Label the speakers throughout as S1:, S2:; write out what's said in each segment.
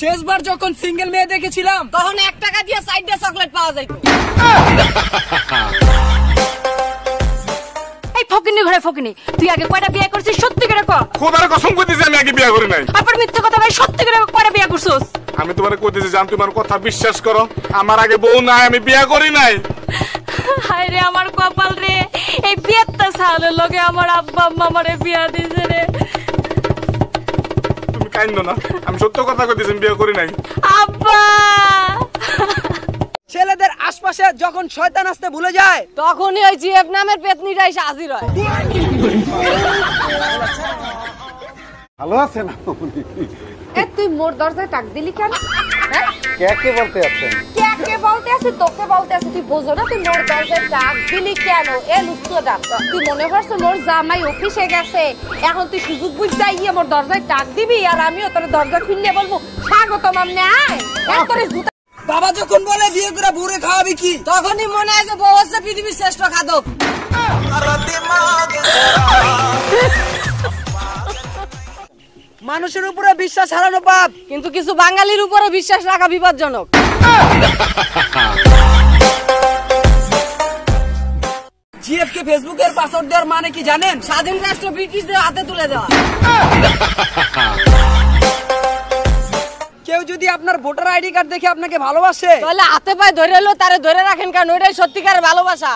S1: শেষবার যখন সিঙ্গেল মেয়ে দেখেছিলাম তখন 1 টাকা দিয়ে সাইডে চকলেট পাওয়া যায়।
S2: এই ফকিনি ঘরে ফকিনি, তুই আগে কয়টা বিয়ে করছিস সত্যি করে কর।
S3: খোদার কসম কইতেছি আমি আগে বিয়ে করি নাই।
S2: আবার মিথ্যা কথা ভাই, সত্যি করে কয়টা বিয়ে করছিস?
S3: আমি তোমারে কইতেছি জান, তোমার কথা বিশ্বাস করো, আমার আগে বউ নাই, আমি বিয়ে করি নাই।
S2: হায় রে আমার কপাল রে, এই বিয়েটা সালের লগে আমার আব্বা আম্মা আমারে বিয়া দিছে রে।
S3: তুমি কাইন্দ না, আমি সত্য কথা কইতেছি, আমি বিয়ে করি নাই।
S2: আব্বা
S1: ছেলেদের আশপাশে যখন শয়তান আসতে ভুলে যায়
S2: তখনই ওই জিএফ নামের পেতনিটা এসে হাজির হয়।
S3: ভালো আছেন
S4: এ তুই মোর দরজায় টাক দিলি কেন?
S3: কে বলতে আছেন?
S4: কে বলতে আছে? তোকে বলতে আছে। তুই বোঝো না তুই মোর দরজায় টাক দিলি কেন? এ লুস্তো ডাক্তার, তুই মনে করছ মোর জামাই অফিসে গেছে, এখন তুই সুযোগ বুঝতে গিয়ে মোর দরজায় টাক দিবি আর আমিও তোর দরজা খুললে বলবো স্বাগতম আমনে আয়। তোর জুতা
S1: বাবা যখন বলে বিয়ে করে বুড়ে খাওয়াবি কি, তখনই মনে হয় যে বউ হচ্ছে পৃথিবীর শ্রেষ্ঠ খাদক। মানুষের উপরে বিশ্বাস হারানো পাপ,
S2: কিন্তু কিছু বাঙালির উপরে বিশ্বাস রাখা বিপজ্জনক।
S1: জিএফ কে ফেসবুকের পাসওয়ার্ড দেওয়ার মানে কি জানেন? স্বাধীন রাষ্ট্র ব্রিটিশদের হাতে তুলে দেওয়া। কেউ যদি আপনার ভোটার আইডি কার্ড দেখে আপনাকে ভালোবাসে
S2: তাহলে হাতে পায়ে ধরে হলো তারে ধরে রাখেন, কারণ ওইটাই সত্যিকারের ভালোবাসা।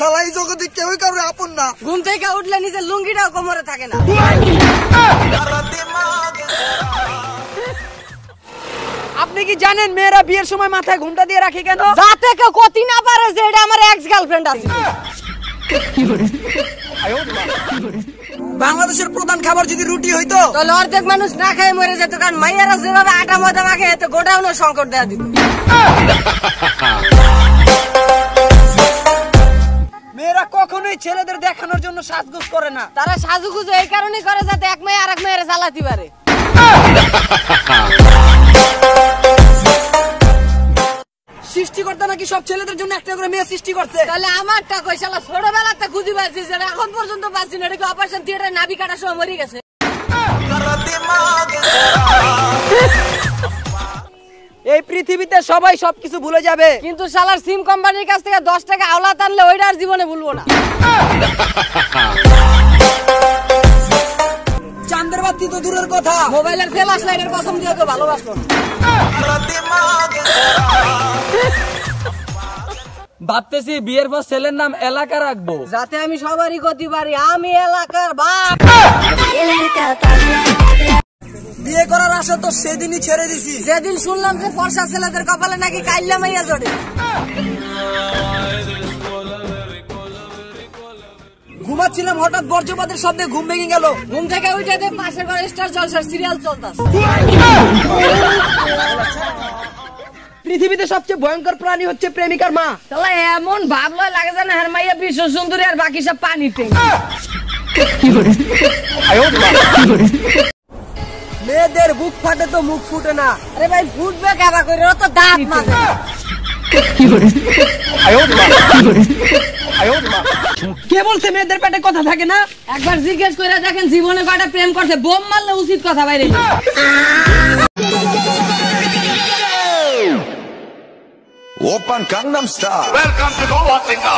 S1: সবাই জগতে কেউই কারো আপন না। ঘুম থেকে উঠলে নিজের লুঙ্গিটাও কোমরে থাকে না। আপনি কি জানেন মেয়েরা বিয়ের সময় মাথায় ঘুমটা দিয়ে রাখে কেন?
S2: যাতে কেউ কতি না পারে যে এটা আমার এক্স গার্লফ্রেন্ড আছে।
S1: বাংলাদেশের প্রধান খাবার যদি রুটি হইতো
S2: তাহলে অর্ধেক মানুষ না খেয়ে মরে যেত, কারণ মাইয়ারা যেভাবে আটা ময়দা মাখে এতে গোডাউনের সংকট দেয়া দিত।
S1: মেয়েরা কখনোই ছেলেদের দেখানোর জন্য সাজগোজ করে না।
S2: তারা সাজুগুজু এই কারণে করে যাতে এক মেয়ে আরেক মেয়েরা চালাতে পারে।
S1: সৃষ্টিকর্তা নাকি সব ছেলেদের জন্য একটা করে মেয়ে সৃষ্টি করছে।
S2: তাহলে আমারটা কই শালা ছোটবেলাতে খুঁজে পাচ্ছি, যেটা এখন পর্যন্ত পাচ্ছি না। এটা কি অপারেশন থিয়েটারে নাভি কাটার সময় মরে গেছে?
S1: এই পৃথিবীতে সবাই সবকিছু ভুলে যাবে,
S2: কিন্তু শালার সিম কোম্পানির কাছ থেকে 10 টাকা আওলাদ আনলে ওইটা আর জীবনে ভুলবো না।
S1: চাঁদের বাতি তো দূরের কথা,
S2: মোবাইলের ফ্ল্যাশ লাইটের কসম দিয়ে তো ভালোবাসলো।
S1: ভাবতেছি বিয়ের পর ছেলের নাম এলাকা রাখবো,
S2: যাতে আমি সবারই গতি পারি, আমি এলাকার বাপ।
S1: বিয়ে করার আশা তো সেদিনই ছেড়ে দিছি
S2: যেদিন শুনলাম যে ফর্সা ছেলেদের কপালে নাকি কাইল্লা মাইয়া জড়ে।
S1: ঘুমাচ্ছিলাম, হঠাৎ বজ্রপাতের শব্দে ঘুম ভেঙে গেল।
S2: ঘুম থেকে উঠে দেখ পাশের ঘরে স্টার জলসার সিরিয়াল চলতাছে।
S1: পৃথিবীতে সবচেয়ে ভয়ঙ্কর প্রাণী হচ্ছে প্রেমিকার মা।
S2: তাহলে এমন ভাবলো লাগে যেন হের মাইয়া বিশ্ব সুন্দরী আর বাকি সব পানিতে।
S1: মেয়েদের বুক ফাটে তো মুখ ফুটে না।
S2: আরে ভাই ফুটবে কারা করে, ও তো দাঁত মাঝে।
S1: কে বলছে মেয়েদের পেটে কথা থাকে না?
S2: একবার জিজ্ঞেস করে দেখেন জীবনে কয়টা প্রেম করছে, বোম মারলে উচিত কথা বাইরে।
S5: Open Gangnam Style.
S3: Welcome to the Africa.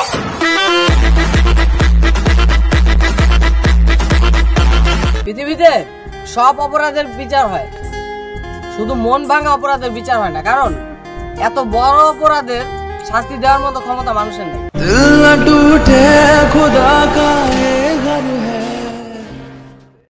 S2: পৃথিবীতে সব অপরাধের বিচার হয়, শুধু মন ভাঙা অপরাধের বিচার হয় না, কারণ এত বড় অপরাধের শাস্তি দেওয়ার মতো ক্ষমতা মানুষের নেই।
S1: দিল না টুটে খুদা